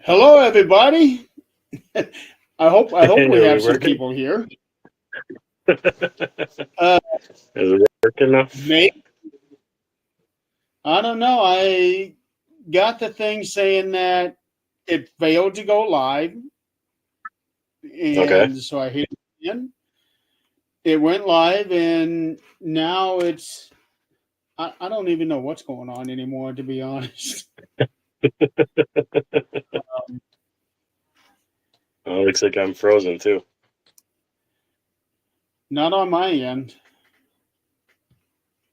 Hello, everybody. I hope Hey, we are we have some working? people here. Is Uh, it working now? Maybe I don't know. I got the thing saying that it failed to go live, Okay. and so I hit it again. It went live, and now it's. I don't even know what's going on anymore, to be honest. Oh, looks like I'm frozen too. Not on my end.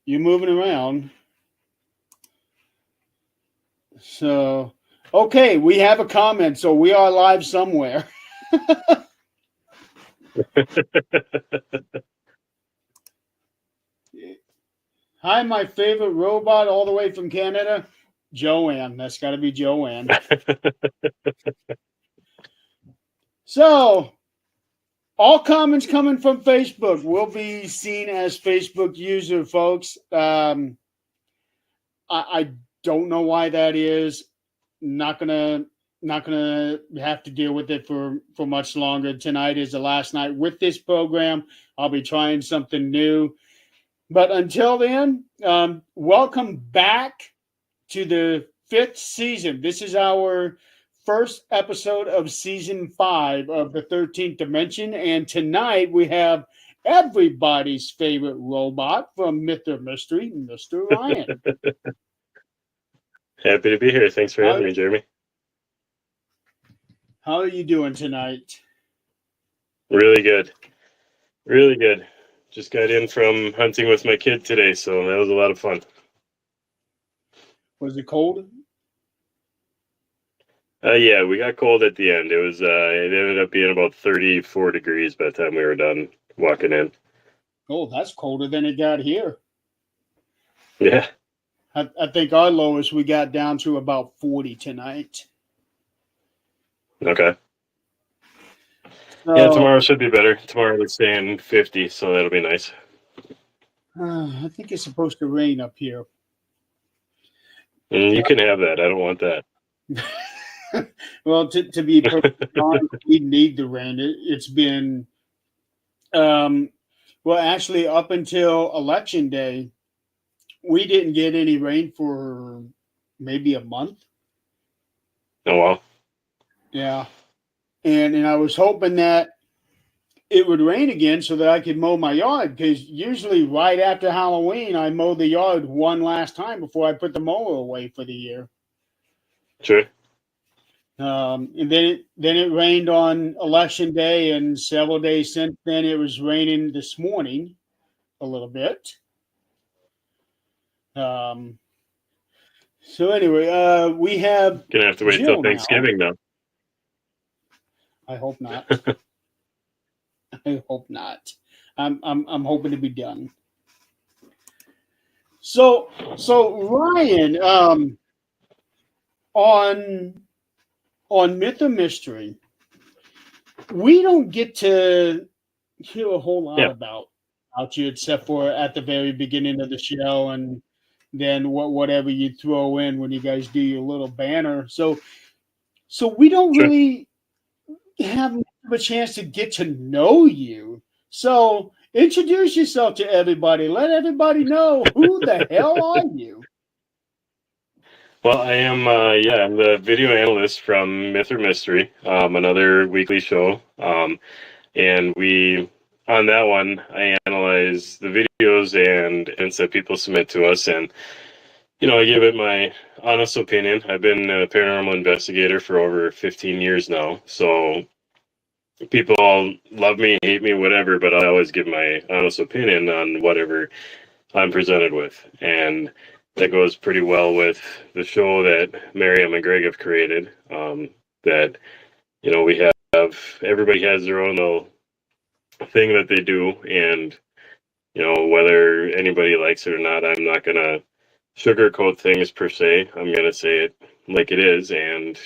You're moving around, so okay. We have a comment, so we are live somewhere. Hi, my favorite robot all the way from Canada, Joanne. That's got to be Joanne. So, all comments coming from Facebook will be seen as Facebook user, folks. I don't know why that is. Not gonna not gonna have to deal with it for much longer. Tonight is the last night with this program. I'll be trying something new. But until then, welcome back to the fifth season. This is our first episode of season 5 of the 13th Dimension. And tonight we have everybody's favorite robot from Myth or Mystery, Mr. Ryan. Happy to be here. Thanks for How, having me, Jeremy. how are you doing tonight? Really good. Really good. Just got in from hunting with my kid today, so that was a lot of fun. Was it cold? Yeah, we got cold at the end. It ended up being about 34 degrees by the time we were done walking in. Oh, that's colder than it got here. Yeah. I think our lowest we got down to about 40 tonight. Okay. Yeah, So tomorrow should be better. Tomorrow we're staying 50, so that'll be nice. I think it's supposed to rain up here. And you can have that. I don't want that. Well, to be perfectly honest, we need the rain. It's been, um, well, actually, up until election day, we didn't get any rain for maybe a month. Oh well. Yeah, and I was hoping that it would rain again so that I could mow my yard because usually right after Halloween, I mow the yard one last time before I put the mower away for the year. Sure. And then it rained on election day, and several days since then it was raining this morning a little bit. Um, so anyway, we have Gonna have to wait till Jill now. Thanksgiving now. I hope not. I hope not. I'm hoping to be done. So Ryan, on Myth or Mystery, we don't get to hear a whole lot Yeah. about you except for at the very beginning of the show and then whatever you throw in when you guys do your little banner. So we don't Sure. really have much of a chance to get to know you. So introduce yourself to everybody. Let everybody know who the hell are you. Well, I am, I'm the video analyst from Myth or Mystery, another weekly show. And on that one, I analyze the videos and that people submit to us. And, I give it my honest opinion. I've been a paranormal investigator for over 15 years now. So people all love me, hate me, whatever, but I always give my honest opinion on whatever I'm presented with. And that goes pretty well with the show that Miriam and Greg have created. That, we have, everybody has their own little thing that they do. And, whether anybody likes it or not, I'm not going to sugarcoat things per se. I'm going to say it like it is. And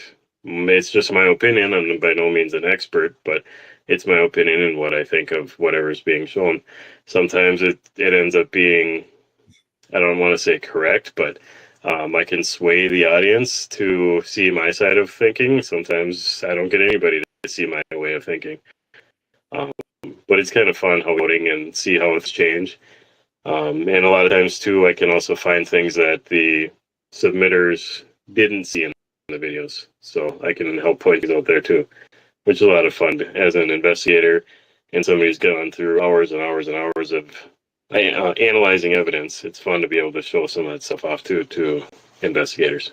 it's just my opinion. I'm by no means an expert, but it's my opinion and what I think of whatever's being shown. Sometimes it ends up being, I don't want to say correct, but I can sway the audience to see my side of thinking. Sometimes I don't get anybody to see my way of thinking. But it's kind of fun how voting and see how it's changed. And a lot of times too, I can also find things that the submitters didn't see in the videos, so I can help point things out there too, which is a lot of fun as an investigator and somebody who's gone through hours and hours and hours of analyzing evidence. It's fun to be able to show some of that stuff off to investigators.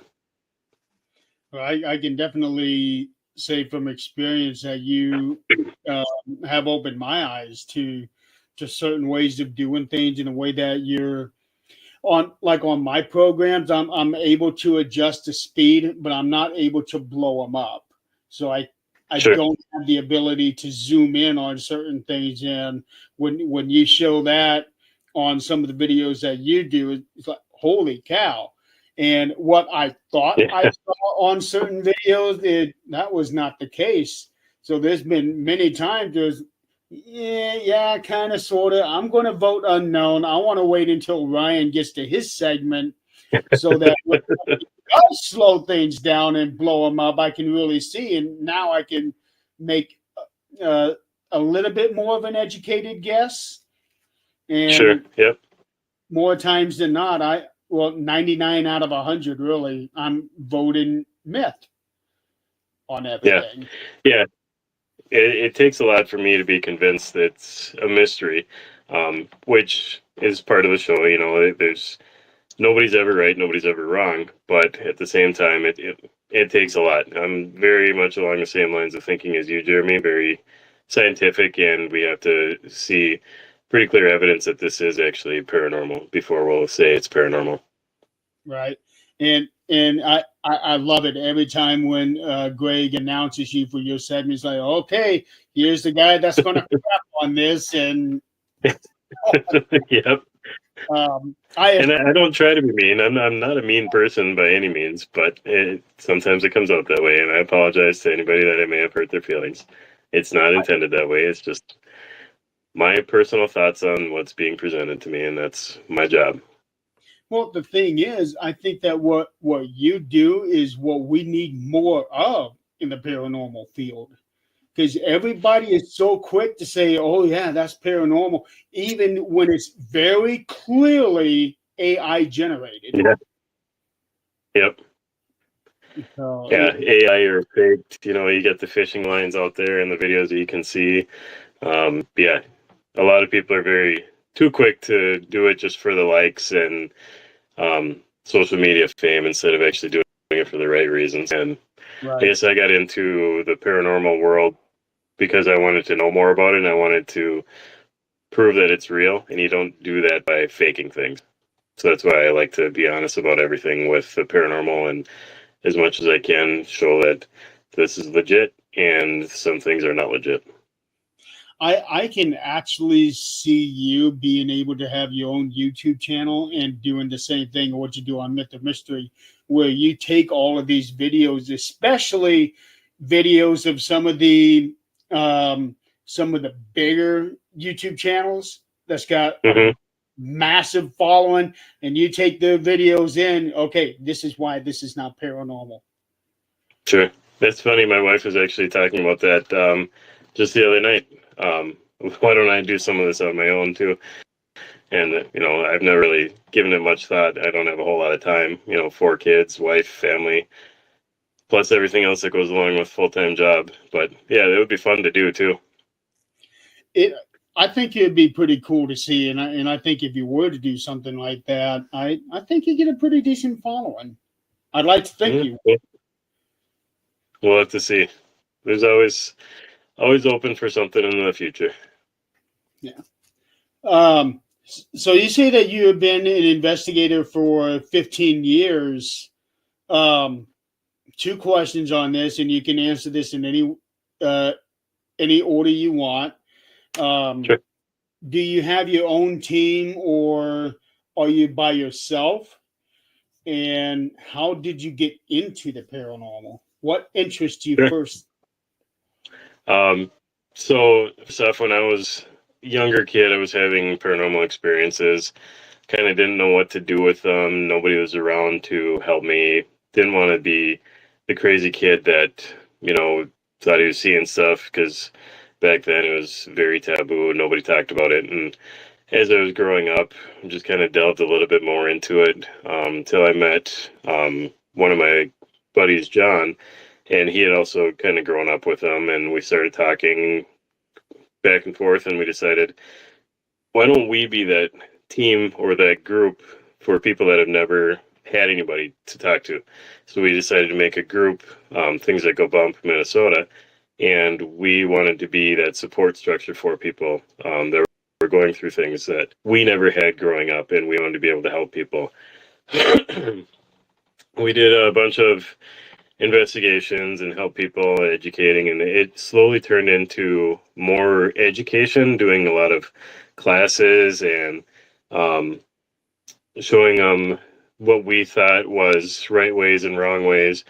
I can definitely say from experience that you have opened my eyes to certain ways of doing things in a way that you're on my programs. I'm able to adjust the speed, but I'm not able to blow them up. So I Sure. don't have the ability to zoom in on certain things. And when you show that on some of the videos that you do, it's like, holy cow. And what I thought I saw on certain videos, that was not the case. So there's been many times there's, yeah, kind of, sort of. I'm going to vote unknown. I want to wait until Ryan gets to his segment so that when he does slow things down and blow them up, I can really see. And now I can make a little bit more of an educated guess. And Sure. Yep. more times than not, 99 out of 100, really, I'm voting myth on everything. Yeah. It takes a lot for me to be convinced that it's a mystery, which is part of the show. You know, there's nobody's ever right, nobody's ever wrong, but at the same time, it takes a lot. I'm very much along the same lines of thinking as you, Jeremy, very scientific, and we have to see pretty clear evidence that this is actually paranormal before we'll say it's paranormal. Right. And I love it every time when Greg announces you for your segment. He's like, okay, here's the guy that's going to crap on this. And yep. I don't try to be mean. I'm not a mean person by any means, but sometimes it comes out that way, and I apologize to anybody that I may have hurt their feelings. It's not intended that way. It's just my personal thoughts on what's being presented to me, and that's my job. Well, the thing is, I think that what you do is what we need more of in the paranormal field, because everybody is so quick to say, "Oh yeah, that's paranormal," even when it's very clearly AI generated. Yeah. Yep. Yeah, AI or faked. You know, you get the fishing lines out there in the videos that you can see. Yeah, a lot of people are very too quick to do it just for the likes and social media fame instead of actually doing it for the right reasons. And right. I guess I got into the paranormal world because I wanted to know more about it, and I wanted to prove that it's real, and you don't do that by faking things. So that's why I like to be honest about everything with the paranormal, and as much as I can show that this is legit and some things are not legit. I can actually see you being able to have your own YouTube channel and doing the same thing what you do on Myth or Mystery, where you take all of these videos, especially videos of some of the bigger YouTube channels that's got a massive following, and you take their videos in. Okay, this is why this is not paranormal. Sure, that's funny. My wife was actually talking about that just the other night. Why don't I do some of this on my own too? And you know, I've never really given it much thought. I don't have a whole lot of time. You know, 4 kids, wife, family, plus everything else that goes along with full-time job. But yeah, it would be fun to do too. I think it'd be pretty cool to see, and I think if you were to do something like that, I think you get a pretty decent following. I'd like to think you would. We'll have to see. There's always open for something in the future. Yeah. So you say that you have been an investigator for 15 years. 2 questions on this, and you can answer this in any order you want. Sure. Do you have your own team, or are you by yourself? And how did you get into the paranormal? What interests you first? So stuff when I was a younger kid, I was having paranormal experiences. kind of didn't know what to do with them. Nobody was around to help me. Didn't want to be the crazy kid that, thought he was seeing stuff, because back then it was very taboo. Nobody talked about it. And as I was growing up, I just kind of delved a little bit more into it until I met one of my buddies, John, and he had also kind of grown up with them, and we started talking back and forth, and we decided, why don't we be that team or that group for people that have never had anybody to talk to? So we decided to make a group, Things That Go Bump Minnesota, and we wanted to be that support structure for people that were going through things that we never had growing up, and we wanted to be able to help people. We did a bunch of investigations and help people educating, and it slowly turned into more education, doing a lot of classes and showing them what we thought was right ways and wrong ways,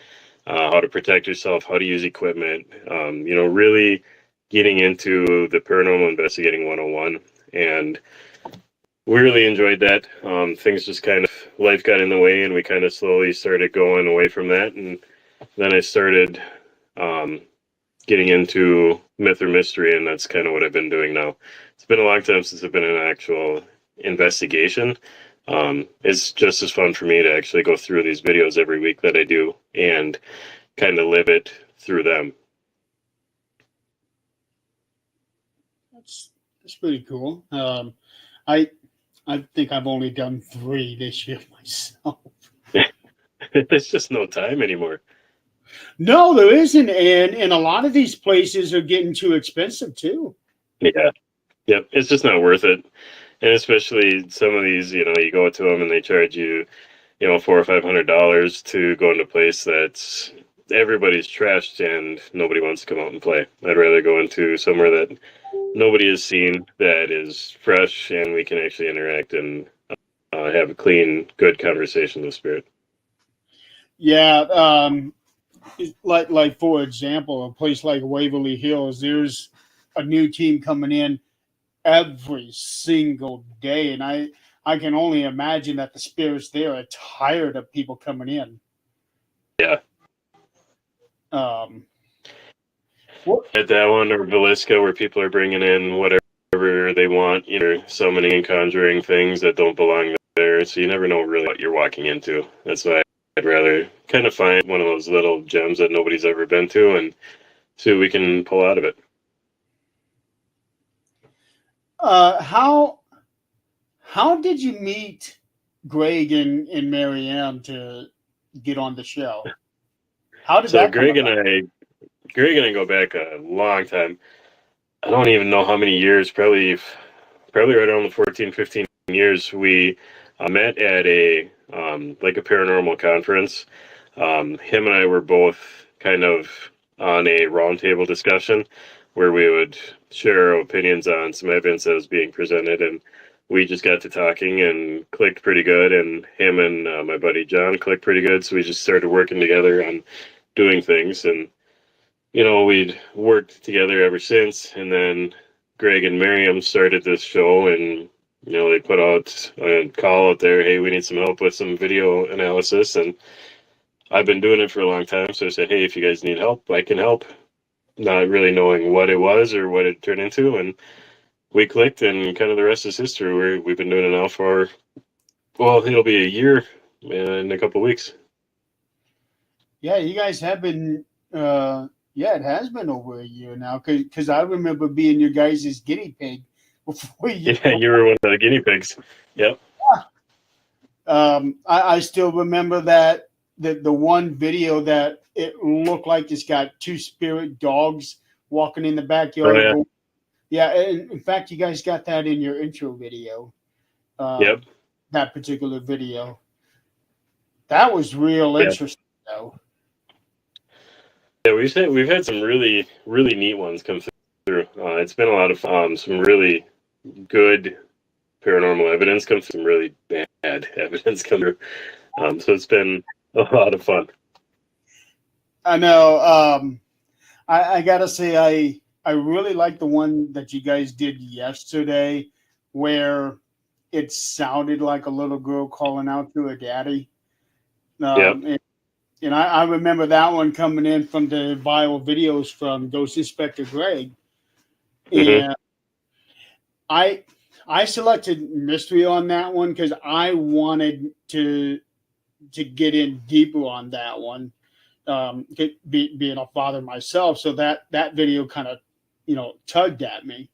how to protect yourself, how to use equipment, really getting into the paranormal investigating 101. And we really enjoyed that. Things just kind of, life got in the way, and we kind of slowly started going away from that. And then I started getting into myth or mystery, and that's kind of what I've been doing now. It's been a long time since I've been in an actual investigation. It's just as fun for me to actually go through these videos every week that I do and kind of live it through them. That's pretty cool. I think I've only done 3 this year myself. There's just no time anymore. No, there isn't, and a lot of these places are getting too expensive too. Yeah, yep. It's just not worth it, and especially some of these, you go to them and they charge you, $400 or $500 to go into a place that's everybody's trashed and nobody wants to come out and play. I'd rather go into somewhere that nobody has seen, that is fresh, and we can actually interact and have a clean, good conversation with spirit. Yeah, like for example, a place like Waverly Hills, there's a new team coming in every single day, and I can only imagine that the spirits there are tired of people coming in. Yeah. At that one, or Villisca, where people are bringing in whatever they want, summoning and conjuring things that don't belong there. So you never know really what you're walking into. That's why I'd rather kind of find one of those little gems that nobody's ever been to and see what we can pull out of it. How did you meet Greg and Marianne to get on the show? How did that Greg and I go back a long time. I don't even know how many years, probably right around the 14, 15 years. We met at a paranormal conference. Him and I were both kind of on a roundtable discussion where we would share our opinions on some evidence that was being presented, and we just got to talking and clicked pretty good, and him and my buddy John clicked pretty good, so we just started working together on doing things, and we'd worked together ever since. And then Greg and Miriam started this show, and they put out a call out there, hey, we need some help with some video analysis, and I've been doing it for a long time, so I said, hey, if you guys need help, I can help, not really knowing what it was or what it turned into, and we clicked, and kind of the rest is history. We've been doing it now for, it'll be a year in a couple of weeks. Yeah, you guys have been, it has been over a year now, because I remember being your guys' guinea pig before you. Yeah, you were one of the guinea pigs. Yep. I still remember that the one video that it looked like it's got 2 spirit dogs walking in the backyard. Oh, yeah. Yeah, in fact, you guys got that in your intro video. Yep. That particular video. That was real interesting, though. Yeah, we've had some really, really neat ones come through. It's been a lot of some really good paranormal evidence come through, some really bad evidence come through. So it's been a lot of fun. I know. I gotta say, I really like the one that you guys did yesterday, where it sounded like a little girl calling out to her daddy. Yep. And I remember that one coming in from the viral videos from Ghost Inspector Greg. Mhm. And I selected mystery on that one because I wanted to get in deeper on that one. Being a father myself, so that video kind of tugged at me.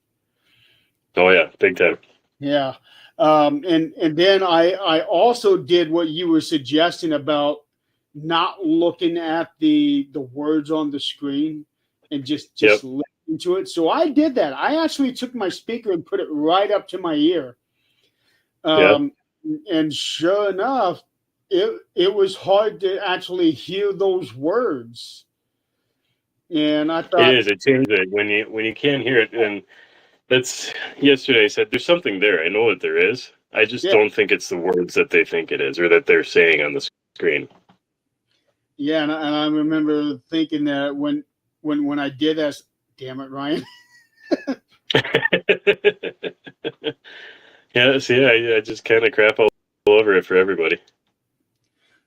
Oh yeah, big time. Yeah. And then I also did what you were suggesting about not looking at the words on the screen and just Yep. listening to it. So I did that. I actually took my speaker and put it right up to my ear. Yep. And sure enough, it was hard to actually hear those words. And I It thought, is. It changes it when you can't hear it. And that's yesterday. I said there's something there. I know that there is. I just yeah, don't think it's the words that they think it is, or that they're saying on the screen. yeah, and I remember thinking that when I did that, damn it, Ryan. Yeah. See, I just kind of crap all over it for everybody.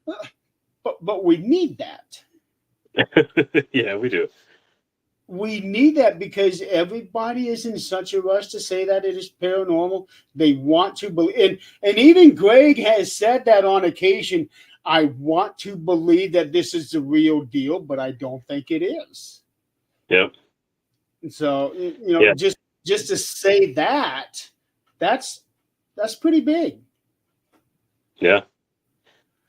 But we need that. Yeah, we do. We need that because everybody is in such a rush to say that it is paranormal. They want to believe, and even Greg has said that on occasion. I want to believe that this is the real deal, but I don't think it is. Yep. So Yeah. just to say that, that's pretty big. Yeah.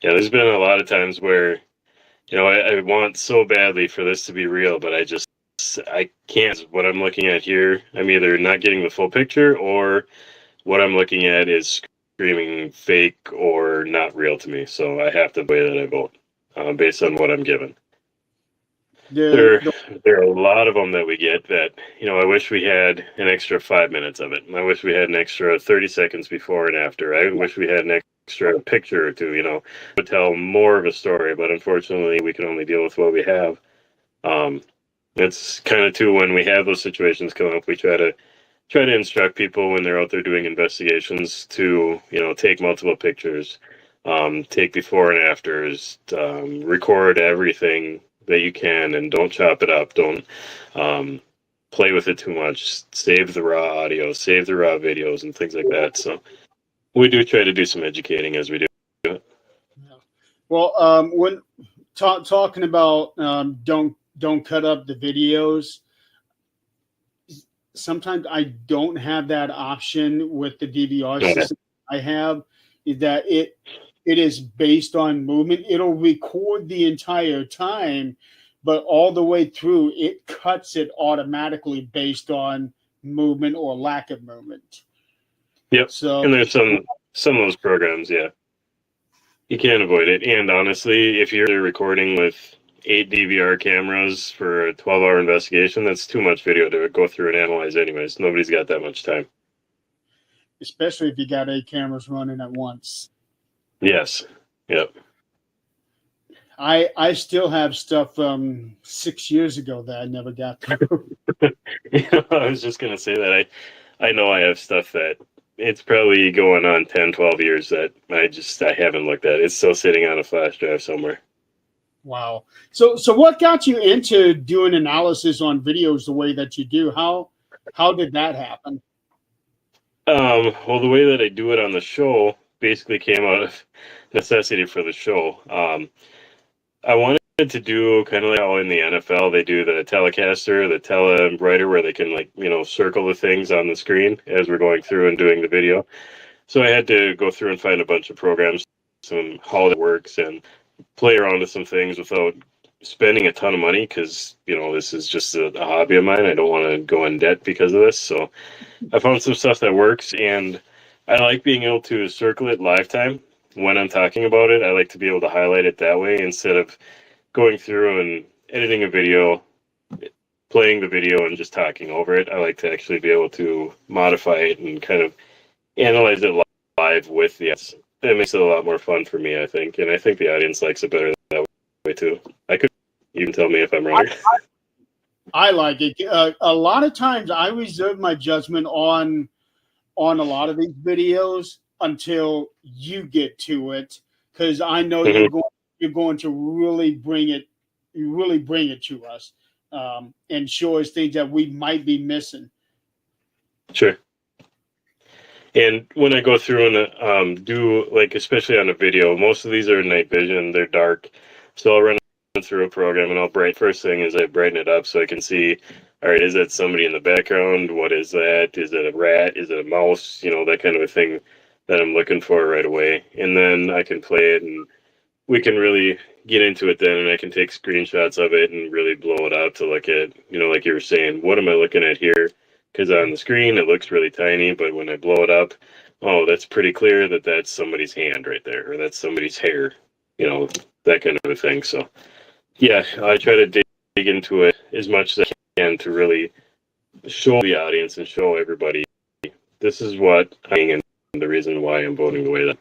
Yeah. There's been a lot of times where I want so badly for this to be real, but I can't. What I'm looking at here, I'm either not getting the full picture, or what I'm looking at is screaming fake or not real to me. So I have to weigh that I vote based on what I'm given. The, There, there are a lot of them that we get that I wish we had an extra 5 minutes of it. I wish we had an extra 30 seconds before and after. I wish we had an extra picture or two. Would tell more of a story, but unfortunately, we can only deal with what we have. It's kind of too when we have those situations come up, we try to instruct people when they're out there doing investigations to take multiple pictures, take before and afters, record everything that you can, and don't chop it up, don't play with it too much, save the raw audio, save the raw videos, and things like that. So we do try to do some educating as we do it. well, when talking about don't cut up the videos, sometimes I don't have that option with the DVR system I have. Is that it is based on movement. It'll record the entire time, but all the way through it cuts it automatically based on movement or lack of movement. Yep. So, and there's some of those programs, yeah, you can't avoid it. And honestly, if you're recording with 8 DVR cameras for a 12-hour investigation, that's too much video to go through and analyze anyways. Nobody's got that much time. Especially if you got 8 cameras running at once. Yes. Yep. I still have stuff from 6 years ago that I never got through. I was just going to say that I know I have stuff that it's probably going on 10, 12 years that I haven't looked at. It's still sitting on a flash drive somewhere. Wow. So what got you into doing analysis on videos the way that you do? How did that happen? Well, the way that I do it on the show basically came out of necessity for the show. I wanted to do kind of like how in the NFL they do the Telecaster, the Telewriter, where they can circle the things on the screen as we're going through and doing the video. So I had to go through and find a bunch of programs, some how it works, and play around with some things without spending a ton of money, because this is just a hobby of mine. I don't want to go in debt because of this. So I found some stuff that works, and I like being able to circle it live time when I'm talking about it. I like to be able to highlight it that way instead of going through and editing a video, playing the video, and just talking over it. I like to actually be able to modify it and kind of analyze it live with the audience. It makes it a lot more fun for me, I think, and I think the audience likes it better that way too. I could even tell me if I'm wrong. I like it. A lot of times I reserve my judgment on a lot of these videos until you get to it, because I know Mhm. you're going to really bring it, you really bring it to us, and show us things that we might be missing. Sure. And when I go through and do, like, especially on a video, most of these are night vision, they're dark. So I'll run through a program and first thing is I brighten it up so I can see, all right, is that somebody in the background? What is that? Is it a rat? Is it a mouse? You know, that kind of a thing that I'm looking for right away. And then I can play it and we can really get into it then, and I can take screenshots of it and really blow it out to look at, you know, like you were saying, what am I looking at here? Because on the screen it looks really tiny, but when I blow it up, oh, that's pretty clear that that's somebody's hand right there, or that's somebody's hair, you know, that kind of a thing. So yeah, I try to dig into it as much as I can to really show the audience and show everybody this is what I'm and the reason why I'm voting the way that.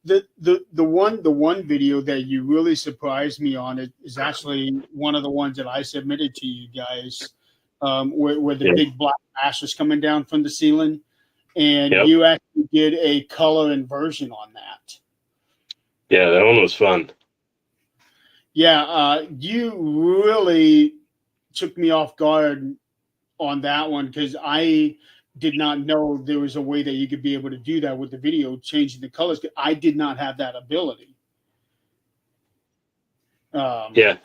The one video that you really surprised me on it is actually one of the ones that I submitted to you guys, where the Yeah. big black ash was coming down from the ceiling, and Yep. you actually did a color inversion on that. Yeah, that one was fun. Yeah, you really took me off guard on that one, because I did not know there was a way that you could be able to do that with the video, changing the colors. I did not have that ability. Yeah,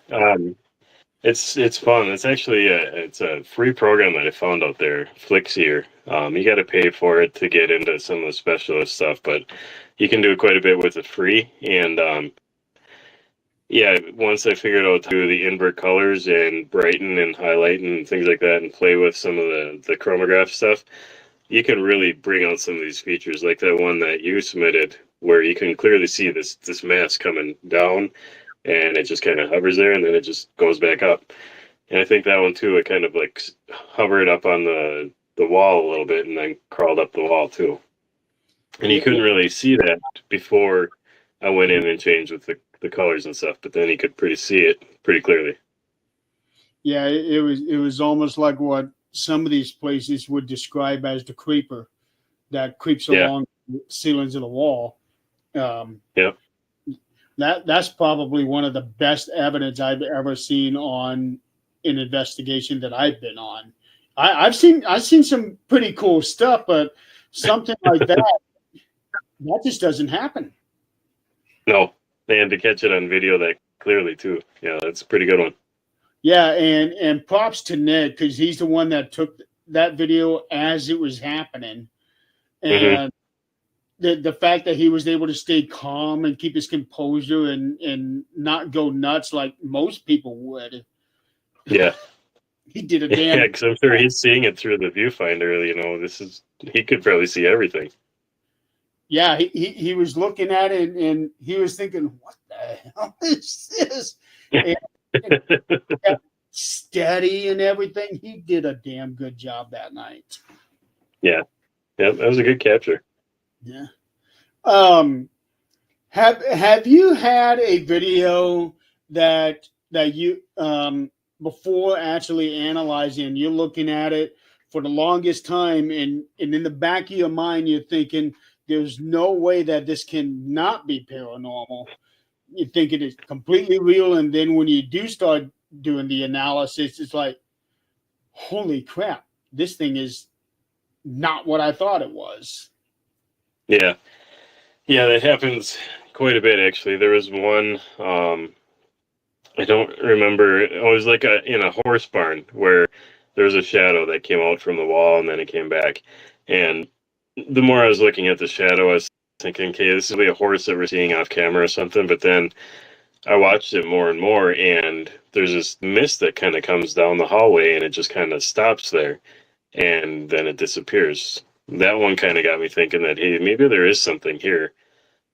it's fun. It's actually it's a free program that I found out there, Flixier. You got to pay for it to get into some of the specialist stuff, but you can do quite a bit with it free. And yeah, once I figured out to do the invert colors and brighten and highlight and things like that, and play with some of the chromograph stuff, you can really bring out some of these features, like that one that you submitted, where you can clearly see this mass coming down, and it just kind of hovers there, and then it just goes back up. And I think that one too, it kind of like hovered up on the wall a little bit, and then crawled up the wall too. And you couldn't really see that before I went in and changed with the colors and stuff, but then you could see it pretty clearly. Yeah, it was almost like what some of these places would describe as the creeper that creeps Yeah. along the ceilings of the wall. Yep. That's probably one of the best evidence I've ever seen on an investigation that I've been on. I've seen some pretty cool stuff, but something like that just doesn't happen. No, and to catch it on video that clearly too. Yeah, that's a pretty good one. Yeah, and props to Ned, because he's the one that took that video as it was happening, and the fact that he was able to stay calm and keep his composure and not go nuts like most people would. Yeah. He did a Yeah, damn. because I'm sure he's seeing it through the viewfinder. You know, he could probably see everything. Yeah, he was looking at it and he was thinking, "What the hell is this?" And steady and everything. He did a damn good job that night. Yeah, that was a good capture. Yeah. Have you had a video that you before actually analyzing, you're looking at it for the longest time, and in the back of your mind you're thinking there's no way that this can not be paranormal. You think it is completely real, and then when you do start doing the analysis, it's like, holy crap, this thing is not what I thought it was. Yeah, that happens quite a bit actually. There was one, I don't remember. It was like in a horse barn where there was a shadow that came out from the wall and then it came back. And the more I was looking at the shadow, I was thinking, okay, this is really a horse that we're seeing off camera or something. But then I watched it more and more, and there's this mist that kind of comes down the hallway, and it just kind of stops there, and then it disappears. That one kind of got me thinking that, hey, maybe there is something here.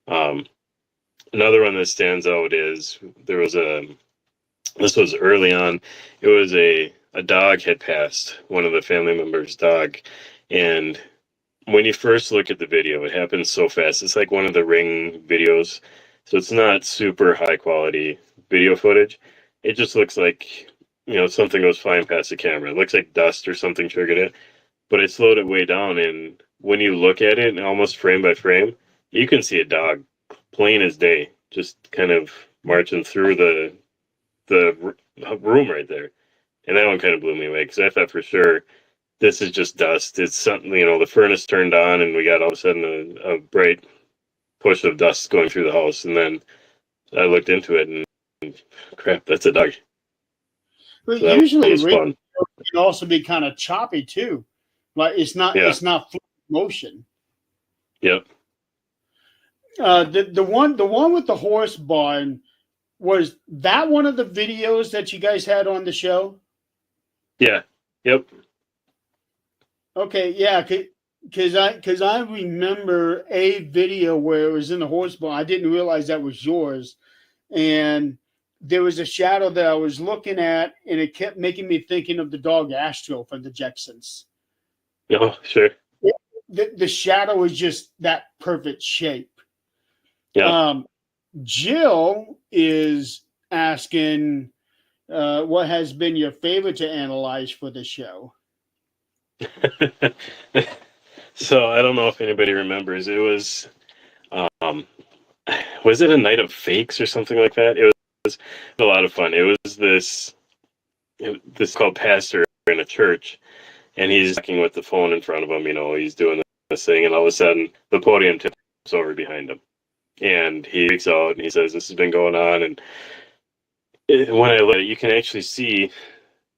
Another one that stands out is this was early on. It was a dog had passed, one of the family members' dog, and when you first look at the video, it happens so fast. It's like one of the Ring videos, so it's not super high quality video footage. It just looks like, you know, something goes flying past the camera. It looks like dust or something triggered it, but it slowed it way down, and when you look at it, almost frame by frame, you can see a dog plain as day, just kind of marching through the room right there. And that one kind of blew me away because I thought for sure this is just dust. It's something, the furnace turned on and we got all of a sudden a bright push of dust going through the house. And then I looked into it and crap, that's a dog. But So usually was radio fun. can also be kind of choppy too. Like it's not full motion. Yep. The one with the horse barn, was that one of the videos that you guys had on the show? Yeah. Yep. Okay, yeah, because I remember a video where it was in the horse barn. I didn't realize that was yours, and there was a shadow that I was looking at, and it kept making me thinking of the dog Astro from the Jetsons. Oh, sure. The shadow was just that perfect shape. Yeah. Jill is asking, what has been your favorite to analyze for the show? So I don't know if anybody remembers. It was it a night of fakes or something like that? It was a lot of fun. It was this called pastor in a church, and he's talking with the phone in front of him. He's doing this thing, and all of a sudden the podium tips over behind him, and he freaks out and he says, "This has been going on." And when I look, you can actually see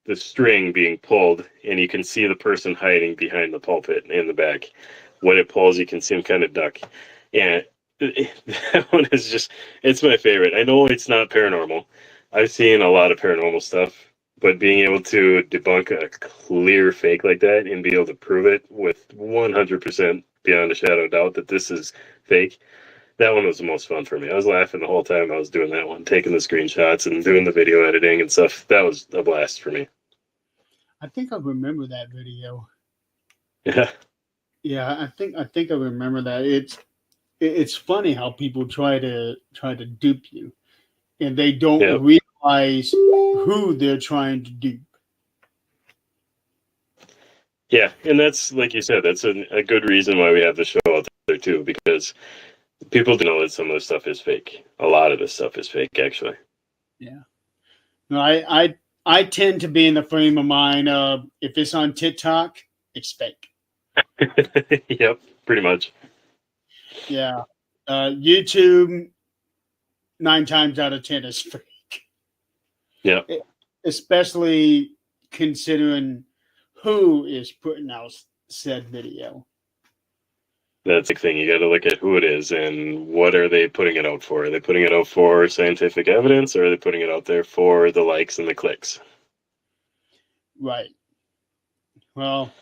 the string being pulled, and you can see the person hiding behind the pulpit in the back. When it pulls, you can see him kind of duck. And that one is it's my favorite. I know it's not paranormal. I've seen a lot of paranormal stuff, but being able to debunk a clear fake like that and be able to prove it with 100% beyond a shadow of doubt that this is fake, that one was the most fun for me. I was laughing the whole time I was doing that one, taking the screenshots and doing the video editing and stuff. That was a blast for me. I think I remember that video. Yeah. Yeah, I think I remember that. It's funny how people try to dupe you, and they don't realize who they're trying to dupe. Yeah, and that's, like you said, that's a good reason why we have the show out there too, because people do know that some of this stuff is fake. A lot of this stuff is fake, actually. Yeah. No, I tend to be in the frame of mind of if it's on TikTok, it's fake. Yep, pretty much. Yeah. YouTube, 9 times out of 10 is fake. Yeah. Especially considering who is putting out said video. That's the thing. You got to look at who it is and what are they putting it out for. Are they putting it out for scientific evidence, or are they putting it out there for the likes and the clicks? Right. Well,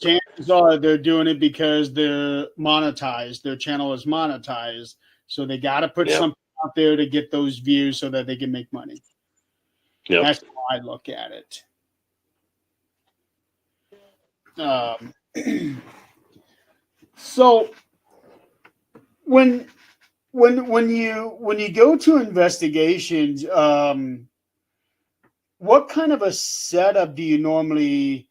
chances are they're doing it because they're monetized. Their channel is monetized. So they got to put something out there to get those views so that they can make money. Yep. That's how I look at it. So when you go to investigations, what kind of a setup do you normally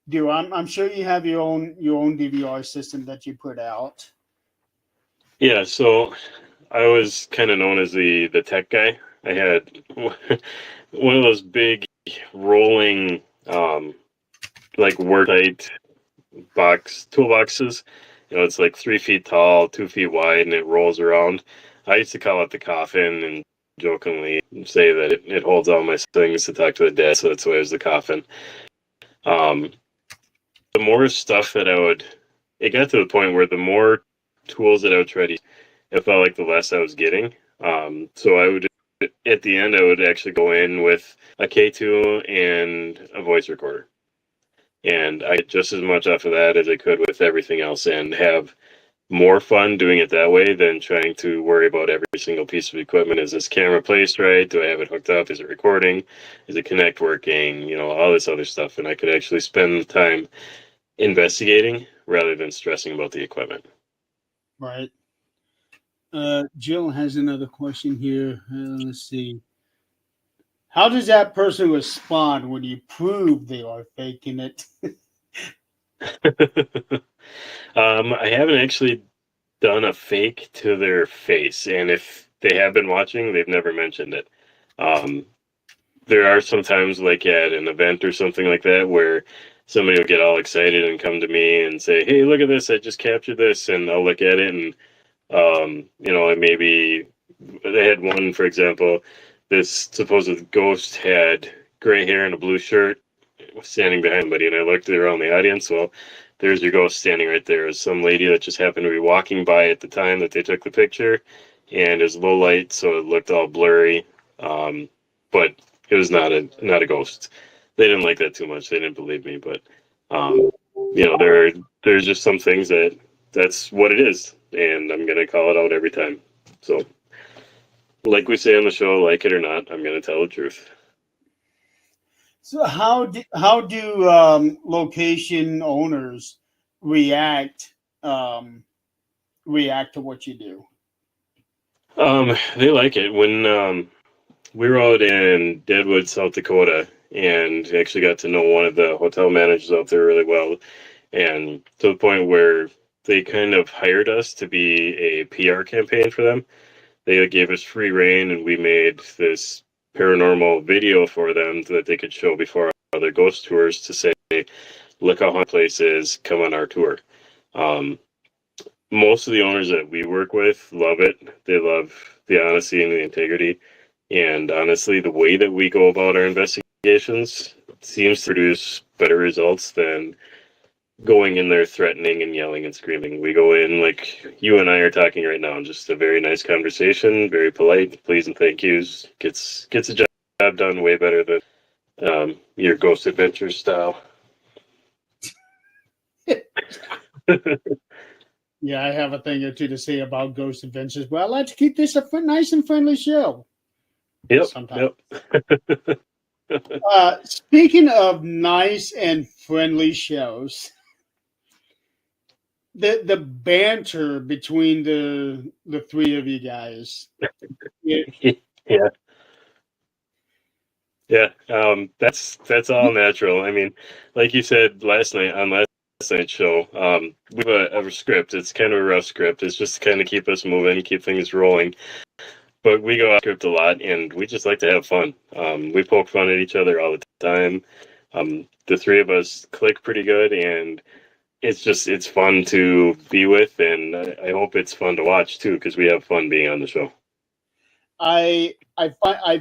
do? I'm sure you have your own DVR system that you put out. Yeah, so I was kind of known as the tech guy. I had one of those big rolling like work tight toolboxes. It's like 3 feet tall, 2 feet wide, and it rolls around. I used to call it the coffin and jokingly say that it holds all my things to talk to the dead, so that's why it was the coffin. The more stuff that it got to the point where the more tools that I would try to use, it felt like the less I was getting. So I would, at the end, I would actually go in with a K2 and a voice recorder. And I get just as much off of that as I could with everything else, and have more fun doing it that way than trying to worry about every single piece of equipment. Is this camera placed right? Do I have it hooked up? Is it recording? Is it Connect working? All this other stuff. And I could actually spend time investigating rather than stressing about the equipment. Right. Jill has another question here. Let's see. How does that person respond when you prove they are faking it? I haven't actually done a fake to their face, and if they have been watching, they've never mentioned it. Um, there are some times, like at an event or something like that, where somebody will get all excited and come to me and say, "Hey, look at this! I just captured this," and I'll look at it, and and maybe they had one, for example, this supposed ghost had gray hair and a blue shirt, was standing behind somebody, and I looked around the audience. Well, there's your ghost standing right there. It was some lady that just happened to be walking by at the time that they took the picture, and it was low light, so it looked all blurry. But it was not a ghost. They didn't like that too much. They didn't believe me, but there's just some things that's what it is, and I'm gonna call it out every time. So, like we say on the show, like it or not, I'm gonna tell the truth. So how do location owners react react to what you do? They like it. When we were out in Deadwood, South Dakota, and actually got to know one of the hotel managers out there really well, and to the point where they kind of hired us to be a PR campaign for them. They gave us free reign, and we made this paranormal video for them that they could show before other ghost tours to say, "Look how haunted the place is. Come on our tour." Um, Most of the owners that we work with love it. They love the honesty and the integrity. And honestly, the way that we go about our investigations seems to produce better results than going in there threatening and yelling and screaming. We go in like you and I are talking right now, just a very nice conversation, very polite, please and thank yous. Gets a job done way better than your Ghost Adventure style. Yeah, I have a thing or two to say about Ghost Adventures, but I like to keep this a nice and friendly show. Yep. Sometimes. Yep. Speaking of nice and friendly shows, the banter between the three of you guys. Yeah. Yeah. That's all natural. I mean, like you said last night on last night's show, we have a script. It's kind of a rough script. It's just to kind of keep us moving, keep things rolling. But we go off script a lot, and we just like to have fun. We poke fun at each other all the time. The three of us click pretty good, and it's fun to be with, and I hope it's fun to watch too, because we have fun being on the show. I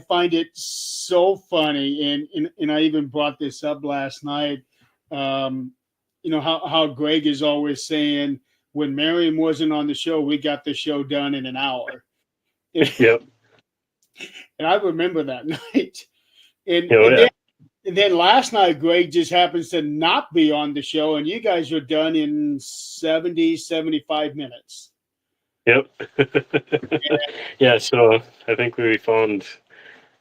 find it so funny, and I even brought this up last night. How Greg is always saying when Miriam wasn't on the show, we got the show done in an hour. Yep. And I remember that night. Yeah. And then last night, Greg just happens to not be on the show, and you guys are done in 70, 75 minutes. Yep. Yeah, so I think we found,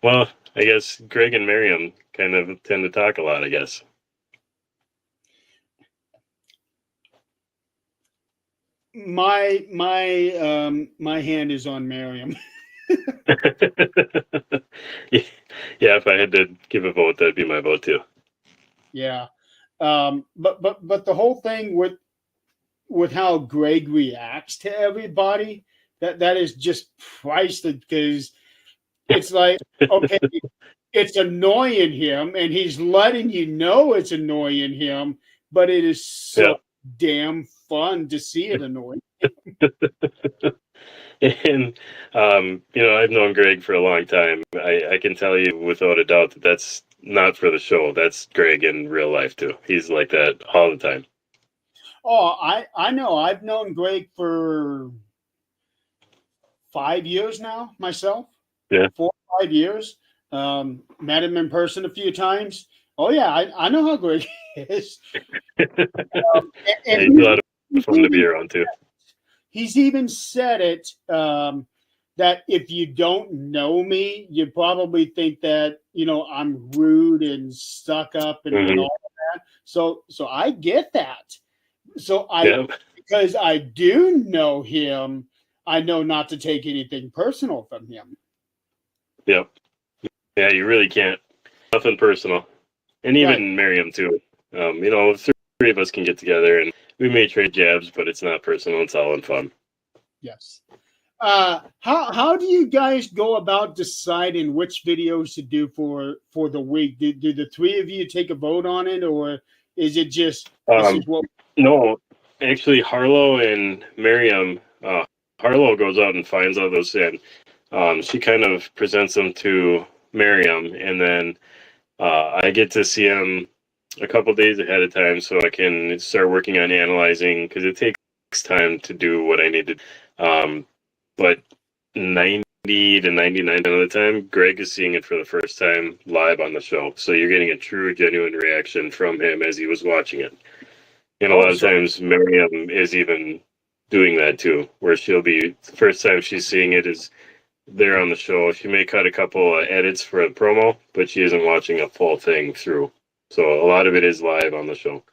well, I guess Greg and Miriam kind of tend to talk a lot, I guess. My hand is on Miriam. Yeah, if I had to give a vote, that'd be my vote too. Yeah. But the whole thing with how Greg reacts to everybody, that is just priceless, because it's like, okay, it's annoying him, and he's letting you know it's annoying him, but it is so damn fun to see it annoy him. And I've known Greg for a long time. I can tell you without a doubt that that's not for the show. That's Greg in real life too. He's like that all the time. Oh, I know. I've known Greg for 5 years now myself. Yeah. 4 or 5 years. Met him in person a few times. Oh yeah, I know how Greg is. And he's a lot of fun to be around too. He's even said it, that if you don't know me, you probably think that I'm rude and stuck up and all of that. So I get that. So because I do know him, I know not to take anything personal from him. Yep. Yeah, you really can't. Nothing personal. And even Miriam too. The three of us can get together and we may trade jabs, but it's not personal. It's all in fun. Yes. How do you guys go about deciding which videos to do for the week? Do the three of you take a vote on it, or is it just this is what? No, actually, Harlow and Miriam, Harlow goes out and finds all those in. She kind of presents them to Miriam, and then I get to see them a couple days ahead of time so I can start working on analyzing because it takes time to do what I need to. But 90 to 99% of the time, Greg is seeing it for the first time live on the show. So you're getting a true, genuine reaction from him as he was watching it. And a lot of times, Miriam is even doing that too, where she'll be, the first time she's seeing it is there on the show. She may cut a couple of edits for a promo, but she isn't watching a full thing through. So a lot of it is live on the show.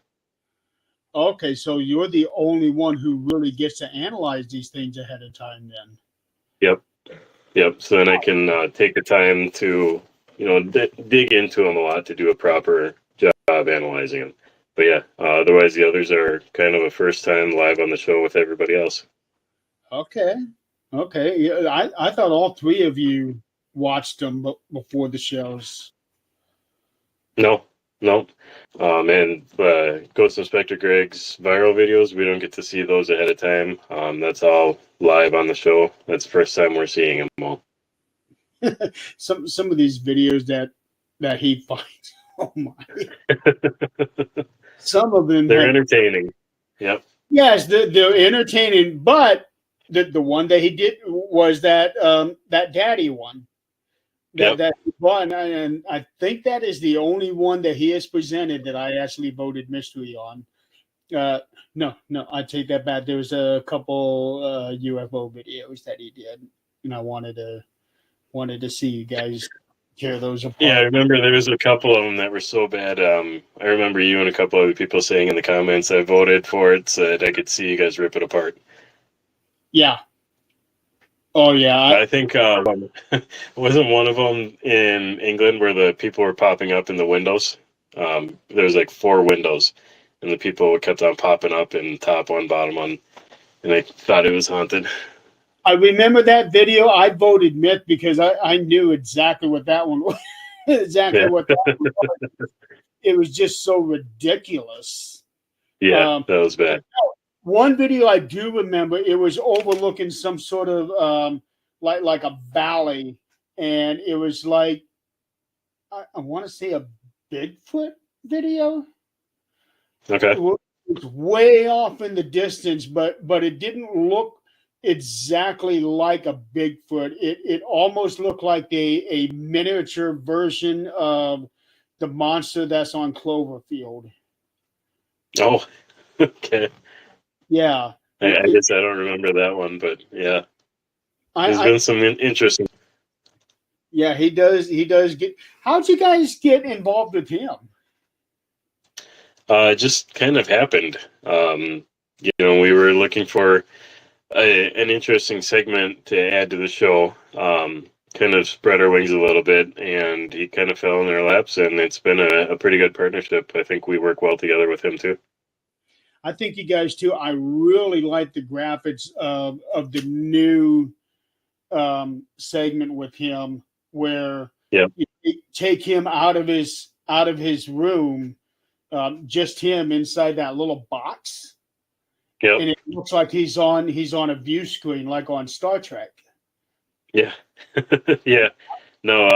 Okay, so you're the only one who really gets to analyze these things ahead of time, then. Yep. So then I can take the time to, dig into them a lot to do a proper job analyzing them. But yeah, otherwise the others are kind of a first time live on the show with everybody else. Okay. Yeah, I thought all three of you watched them before the shows. No. And Ghost Inspector Greg's viral videos, we don't get to see those ahead of time. That's all live on the show. That's the first time we're seeing them all. some of these videos that he finds, oh my! Some of them they're entertaining. Yep. Yes, they're entertaining, but the one that he did was that daddy one. That one, and I think that is the only one that he has presented that I actually voted mystery on. No, I take that back. There was a couple UFO videos that he did, and I wanted to see you guys tear those apart. Yeah, I remember there was a couple of them that were so bad. I remember you and a couple other people saying in the comments, "I voted for it so that I could see you guys rip it apart." Yeah. Oh yeah, I think wasn't one of them in England where the people were popping up in the windows. There was like 4 windows, and the people kept on popping up in top one, bottom one, and I thought it was haunted. I remember that video. I voted myth because I knew exactly what that one was. What that one was. It was just so ridiculous. Yeah, that was bad. One video I do remember, it was overlooking some sort of like a valley, and it was like I want to say a Bigfoot video. Okay. It's way off in the distance, but it didn't look exactly like a Bigfoot. It almost looked like a miniature version of the monster that's on Cloverfield. Oh, okay. Yeah. I guess I don't remember that one, but yeah. There's been some interesting. Yeah, he does get. How'd you guys get involved with him? It just kind of happened. We were looking for an interesting segment to add to the show. Kind of spread our wings a little bit, and he kind of fell in our laps, and it's been a pretty good partnership. I think we work well together with him too. I think you guys too. I really like the graphics of the new segment with him, where you take him out of his room, just him inside that little box, and it looks like he's on a view screen like on Star Trek. Yeah, yeah. No,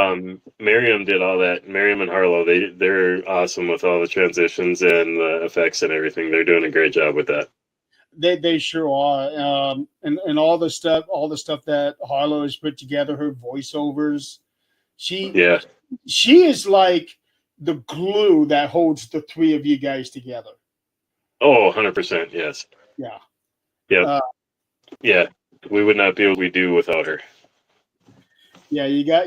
Miriam did all that. Miriam and Harlow, they're awesome with all the transitions and the effects and everything. They're doing a great job with that. They sure are. And all the stuff that Harlow has put together, her voiceovers. She is like the glue that holds the three of you guys together. Oh, 100%, yes. Yeah. Yeah. Yeah. We would not be what we do without her. Yeah, you got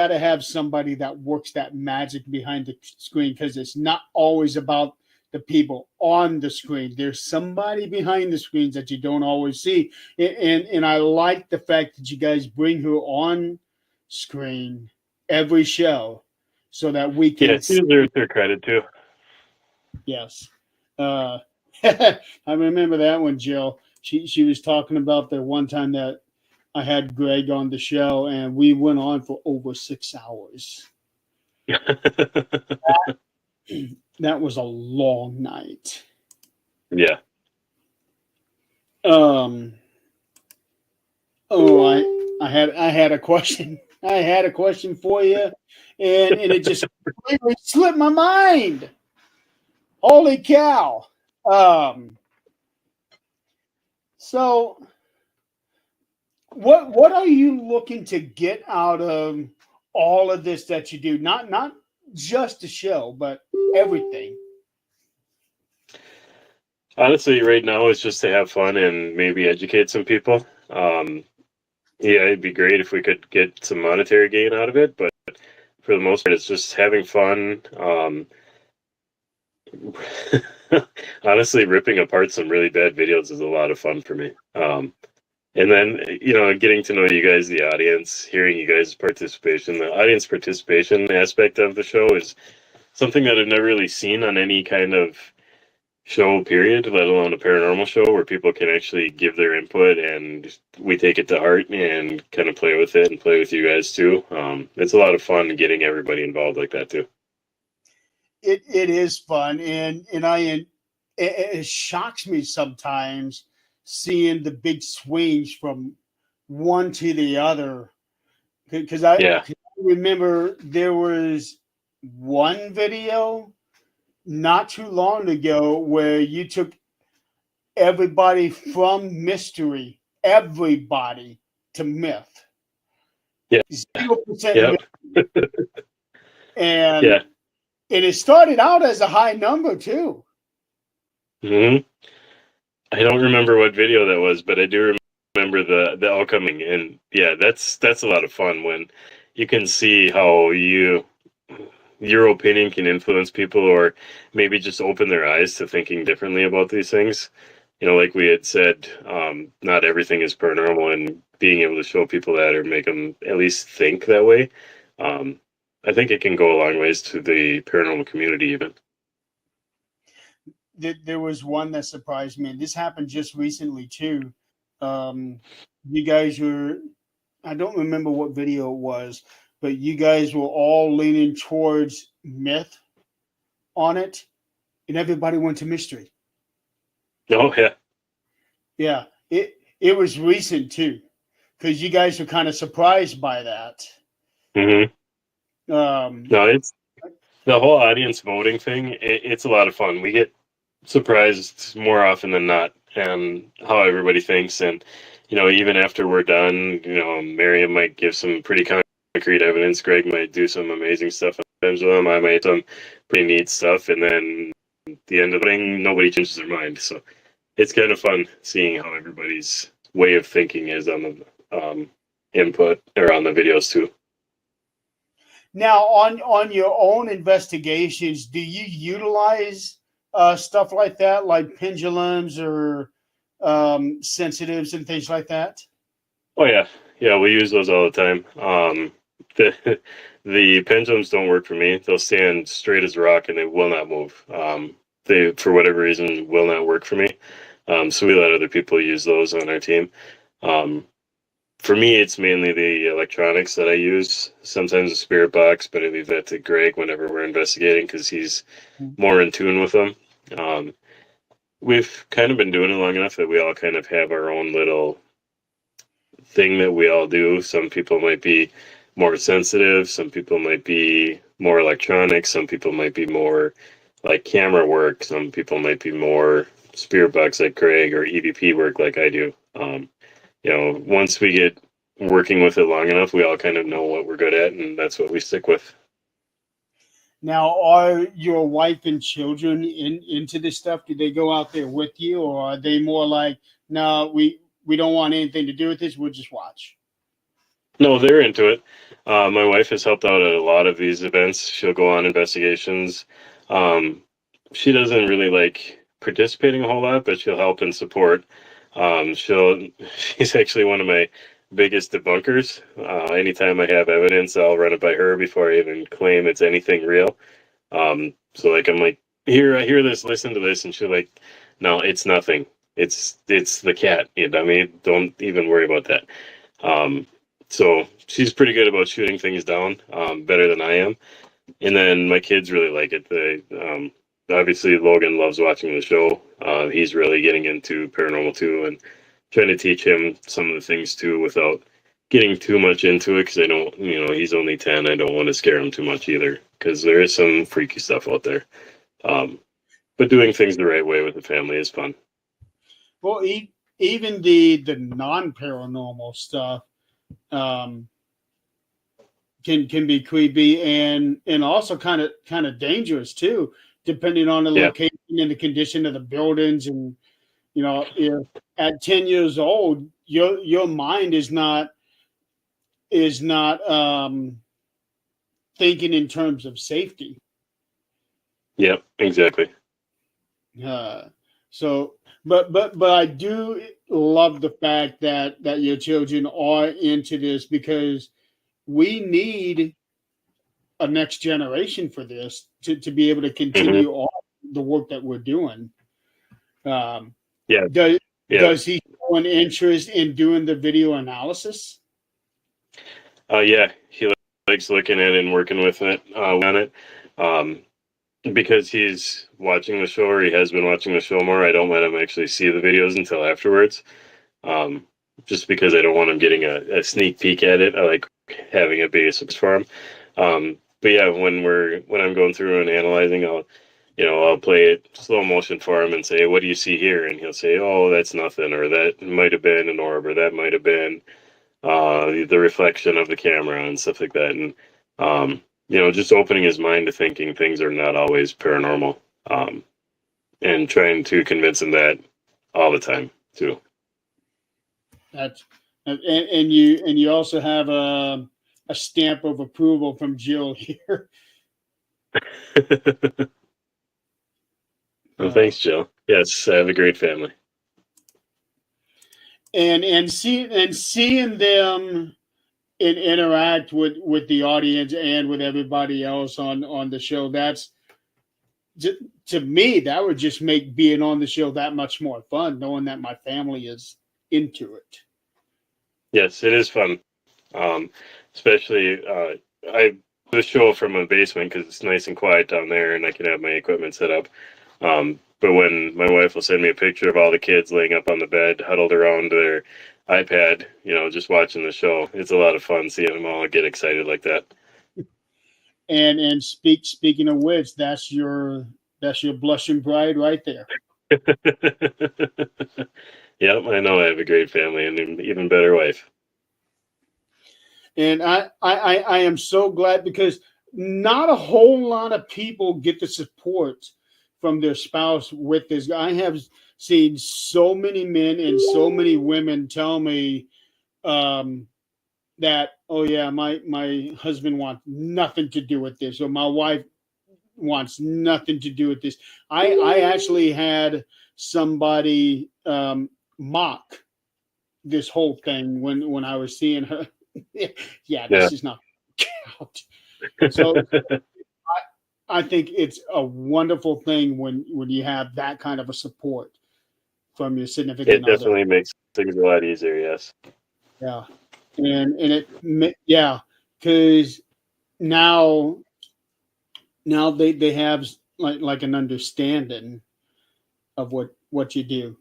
to have somebody that works that magic behind the screen, because it's not always about the people on the screen. There's somebody behind the screens that you don't always see, and I like the fact that you guys bring her on screen every show so that we can. Yeah, she deserves her credit too. Yes. I remember that one, Jill. She was talking about the one time that I had Greg on the show, and we went on for over 6 hours. That was a long night. Yeah. Oh, I had a question. I had a question for you, and it just completely slipped my mind. Holy cow! Um, so what are you looking to get out of all of this that you do? Not just the show, but everything. Honestly, right now it's just to have fun and maybe educate some people. Yeah, it'd be great if we could get some monetary gain out of it, but for the most part, it's just having fun. Honestly, ripping apart some really bad videos is a lot of fun for me. And then, getting to know you guys, the audience, hearing you guys' participation, the audience participation aspect of the show is something that I've never really seen on any kind of show, period, let alone a paranormal show where people can actually give their input and we take it to heart and kind of play with it and play with you guys too. It's a lot of fun getting everybody involved like that too. It is fun, it shocks me sometimes seeing the big swings from one to the other. Because Yeah. remember there was one video not too long ago where you took everybody from mystery, everybody to myth. Yeah. 0% Yep. myth. And Yeah. it started out as a high number too. Hmm. I don't remember what video that was, but I do remember the outcome. And yeah, that's a lot of fun when you can see how your opinion can influence people or maybe just open their eyes to thinking differently about these things. Like we had said, not everything is paranormal, and being able to show people that or make them at least think that way, I think it can go a long ways to the paranormal community even. There was one that surprised me. This happened just recently too. You guys were, I don't remember what video it was, but you guys were all leaning towards myth on it, and everybody went to mystery. Oh yeah. Yeah, it was recent too, because you guys were kind of surprised by that. Hmm. Um, No, it's the whole audience voting thing. It's a lot of fun. We get surprised more often than not, and how everybody thinks. And even after we're done, Miriam might give some pretty concrete evidence. Greg might do some amazing stuff. Pendulum, I might do some pretty neat stuff, and then at the end of the thing, nobody changes their mind. So it's kind of fun seeing how everybody's way of thinking is on the input or on the videos too. Now, on your own investigations, do you utilize stuff like that, like pendulums or sensitives and things like that? Oh yeah, we use those all the time. The pendulums don't work for me. They'll stand straight as a rock and they will not move. They, for whatever reason, will not work for me. So we let other people use those on our team. For me, it's mainly the electronics that I use. Sometimes a spirit box, but I leave that to Greg whenever we're investigating because he's more in tune with them. We've kind of been doing it long enough that we all kind of have our own little thing that we all do. Some people might be more sensitive. Some people might be more electronic. Some people might be more like camera work. Some people might be more spirit box like Greg or EVP work like I do. Once we get working with it long enough, we all kind of know what we're good at, and that's what we stick with. Now, are your wife and children into this stuff? Do they go out there with you, or are they more like, no, we don't want anything to do with this. We'll just watch. No, they're into it. My wife has helped out at a lot of these events. She'll go on investigations. She doesn't really like participating a whole lot, but she'll help and support. She's actually one of my biggest debunkers. Anytime I have evidence, I'll run it by her before I even claim it's anything real. So like I'm like, here, I hear this, listen to this, and she'll like No, it's nothing. It's the cat. I mean, don't even worry about that. So she's pretty good about shooting things down, better than I am. And then my kids really like it. They obviously Logan loves watching the show. He's really getting into paranormal too, and trying to teach him some of the things too without getting too much into it because I don't, he's only 10. I don't want to scare him too much either because there is some freaky stuff out there. But doing things the right way with the family is fun. Well, even the non-paranormal stuff can be creepy and also kind of dangerous too, depending on the location and the condition of the buildings. And if at 10 years old your mind is not thinking in terms of safety. Yep, exactly. So but I do love the fact that your children are into this, because we need a next generation for this to be able to continue on the work that we're doing. Does he show an interest in doing the video analysis? Yeah, he likes looking at it and working with it on it. Because he's watching the show, or he has been watching the show more, I don't let him actually see the videos until afterwards. Just because I don't want him getting a sneak peek at it. I like having a basis for him. But yeah, when I'm going through and analyzing, I'll play it slow motion for him and say, "What do you see here?" And he'll say, "Oh, that's nothing," or "That might have been an orb," or "That might have been the reflection of the camera," and stuff like that. And just opening his mind to thinking things are not always paranormal, and trying to convince him that all the time too. And you also have a stamp of approval from Jill here. Well, thanks, Jill. Yes, I have a great family. And seeing them interact with the audience and with everybody else on the show, that's, to me, that would just make being on the show that much more fun, knowing that my family is into it. Yes, it is fun. Especially I do the show from my basement because it's nice and quiet down there, and I can have my equipment set up. But when my wife will send me a picture of all the kids laying up on the bed, huddled around their iPad, just watching the show, it's a lot of fun seeing them all get excited like that. And speaking of which, that's your blushing bride right there. Yep, I know I have a great family and an even better wife. And I am so glad, because not a whole lot of people get the support from their spouse with this. I have seen so many men and so many women tell me that, "Oh yeah, my husband wants nothing to do with this," or "My wife wants nothing to do with this." I actually had somebody mock this whole thing when I was seeing her. This is not out. So I think it's a wonderful thing when you have that kind of a support from your significant other. It definitely makes things a lot easier. Yes. Yeah, and because now they have like an understanding of what you do,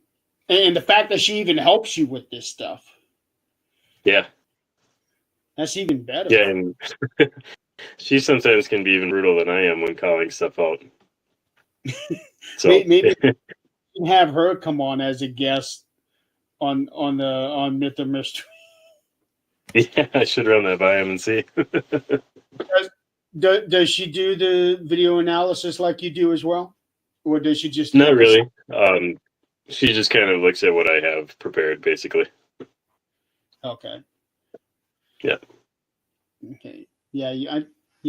and the fact that she even helps you with this stuff. Yeah. That's even better. Yeah, and she sometimes can be even brutal than I am when calling stuff out. So maybe have her come on as a guest on Myth or Mystery. Yeah, I should run that by him and see. Does she do the video analysis like you do as well, or does she just? Not really. She just kind of looks at what I have prepared, basically. Okay. Yeah. Okay. Yeah.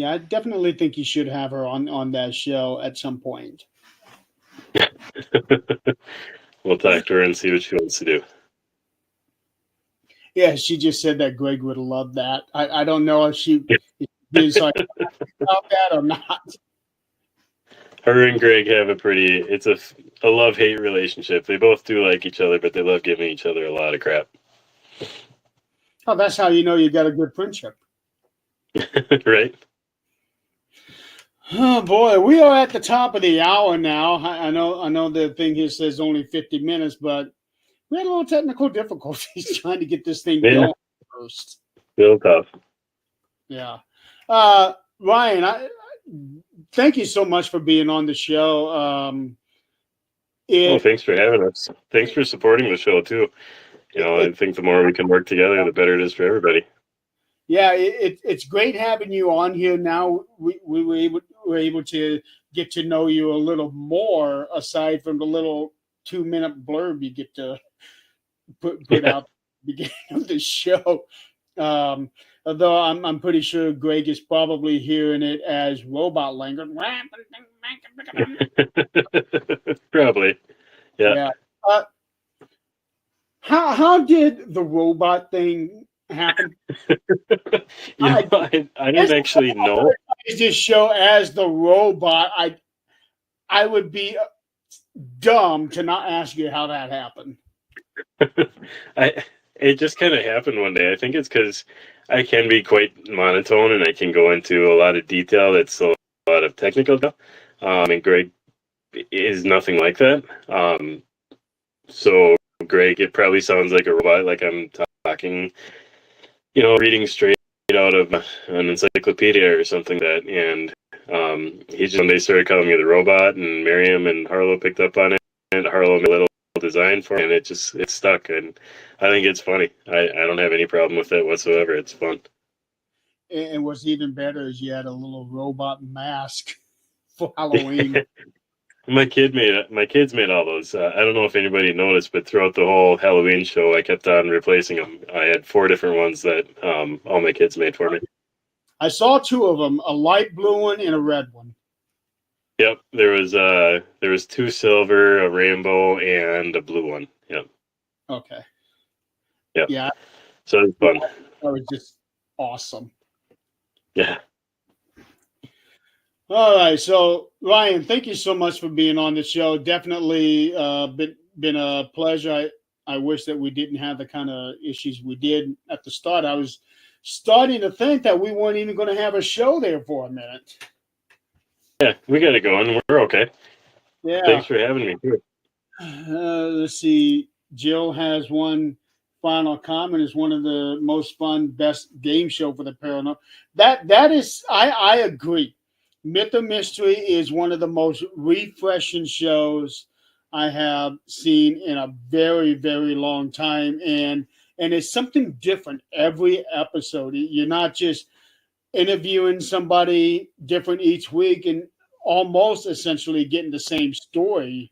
I definitely think you should have her on that show at some point. We'll talk to her and see what she wants to do. Yeah, she just said that Greg would love that. I don't know if she is like about that or not. Her and Greg have it's a a love-hate relationship. They both do like each other, but they love giving each other a lot of crap. Oh, that's how you know you got a good friendship. Right? Oh boy, we are at the top of the hour now. I know the thing here says only 50 minutes, but we had a little technical difficulties trying to get this thing Yeah. going first. Real tough. Yeah. Ryan, thank you so much for being on the show. Well, thanks for having us. Thanks for supporting the show too. I think the more we can work together, the better it is for everybody. Yeah, it's great having you on here. Now we were able to get to know you a little more, aside from the little 2-minute blurb you get to put out at the beginning of the show. Although I'm pretty sure Greg is probably hearing it as robot language. Probably. Yeah. How did the robot thing happen? I didn't actually know. This show as the robot, I would be dumb to not ask you how that happened. It just kind of happened one day. I think it's because I can be quite monotone and I can go into a lot of detail that's a lot of technical stuff. And Greg is nothing like that. So Greg, it probably sounds like a robot, like I'm talking, reading straight out of an encyclopedia or something like that. And when they started calling me the robot, and Miriam and Harlow picked up on it, and Harlow made a little design for it, and it stuck. And I think it's funny. I don't have any problem with it whatsoever. It's fun. And what's even better is you had a little robot mask for Halloween. My kids made all those. I don't know if anybody noticed, but throughout the whole Halloween show, I kept on replacing them. I had 4 different ones that all my kids made for me. I saw 2 of them, a light blue one and a red one. Yep, there was 2 silver, a rainbow, and a blue one. Yep. Okay. Yep. Yeah. So it was fun. That was just awesome. Yeah. All right, so Ryan, thank you so much for being on the show. Definitely been a pleasure. I wish that we didn't have the kind of issues we did at the start. I was starting to think that we weren't even going to have a show there for a minute. Yeah, we got it going. We're okay. Yeah. Thanks for having me too. Let's see. Jill has one final comment. Is one of the most fun, best game show for the paranormal. That is, I agree. Myth or Mystery is one of the most refreshing shows I have seen in a very, very long time. And it's something different every episode. You're not just interviewing somebody different each week and almost essentially getting the same story.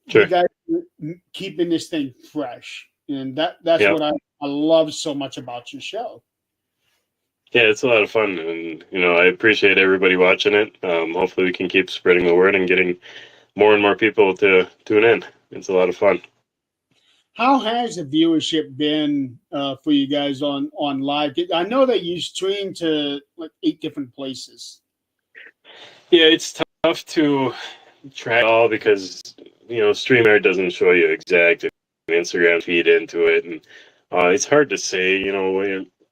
Sure. You guys are keeping this thing fresh. And that's what I love so much about your show. Yeah, it's a lot of fun, and I appreciate everybody watching it. Hopefully, we can keep spreading the word and getting more and more people to tune in. It's a lot of fun. How has the viewership been for you guys on live? I know that you stream to like 8 different places. Yeah, it's tough to track all because StreamYard doesn't show you exact Instagram feed into it, and it's hard to say.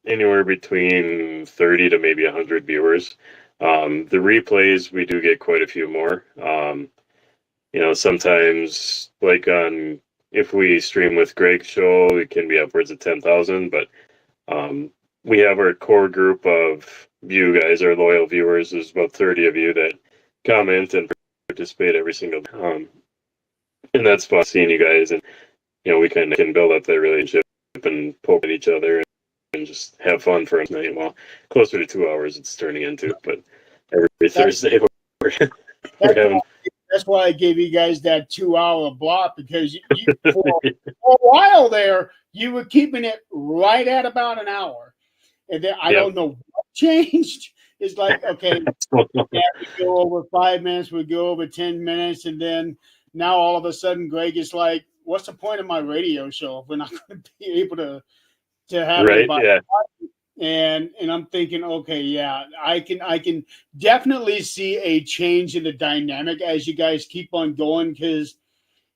Anywhere between 30 to maybe 100 viewers. The replays, we do get quite a few more. Sometimes if we stream with Greg's show, it can be upwards of 10,000, but we have our core group of you guys, our loyal viewers. There's about 30 of you that comment and participate every single day. And that's fun seeing you guys, and we kind of can build up that relationship and poke at each other and just have fun for a night. Well, closer to 2 hours it's turning into, but every Thursday we're having. That's why I gave you guys that 2-hour block, because you for a while there you were keeping it right at about an hour, and then I don't know what changed. It's like, okay, we go over 5 minutes, we go over 10 minutes, and then now all of a sudden Greg is like, "What's the point of my radio show if we're not going to be able to have anybody?" And I'm thinking, okay, yeah, I can definitely see a change in the dynamic as you guys keep on going, because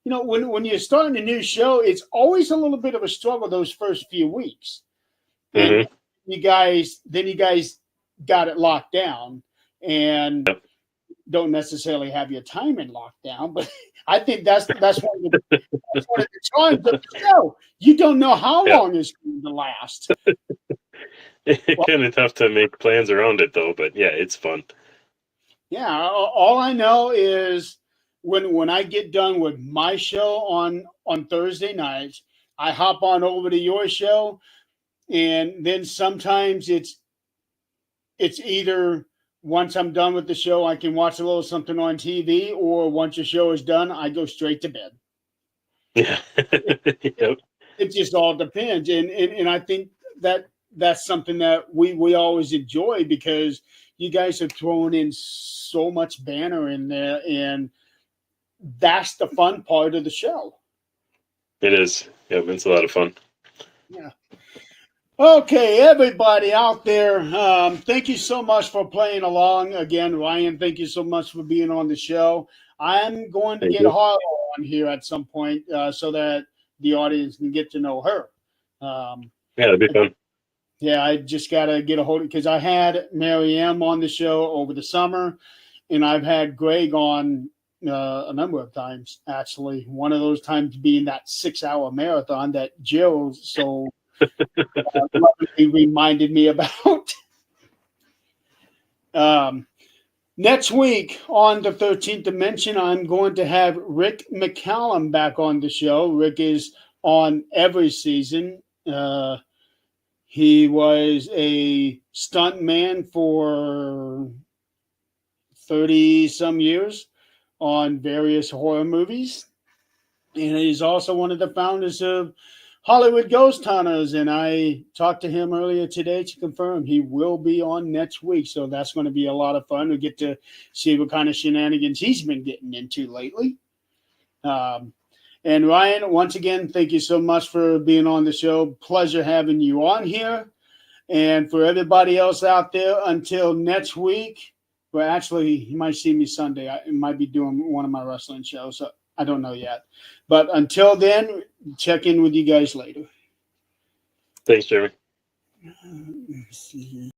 when you're starting a new show, it's always a little bit of a struggle those first few weeks. And Mhm. you guys got it locked down and Yep. don't necessarily have your timing locked down. But I think that's one of the charms of the show. You don't know how Yep. long it's going to last. It's kind of tough to make plans around it though, but yeah, it's fun. Yeah, all I know is when I get done with my show on Thursday nights, I hop on over to your show, and then sometimes it's either once I'm done with the show, I can watch a little something on TV, or once your show is done, I go straight to bed. Yeah. Yep. It just all depends, and I think that's something that we always enjoy because you guys are throwing in so much banner in there, and that's the fun part of the show. It is. Yep. It's a lot of fun. Yeah. Okay, everybody out there, thank you so much for playing along. Again, Ryan, thank you so much for being on the show. I'm going to Thank get you. Harlow on here at some point so that the audience can get to know her. Yeah, it'd be fun. Yeah, I just got to get a hold of because I had Mary M on the show over the summer, and I've had Greg on a number of times, actually. One of those times being that 6-hour marathon that Jill so lovingly reminded me about. Next week on the 13th Dimension, I'm going to have Rick McCallum back on the show. Rick is on every season. He was a stunt man for 30 some years on various horror movies. And he's also one of the founders of Hollywood Ghost Hunters. And I talked to him earlier today to confirm he will be on next week. So that's going to be a lot of fun. We get to see what kind of shenanigans he's been getting into lately. And Ryan, once again, thank you so much for being on the show. Pleasure having you on here. And for everybody else out there, until next week, well, actually, you might see me Sunday. I might be doing one of my wrestling shows. So I don't know yet. But until then, check in with you guys later. Thanks, Jeremy. Let's see here.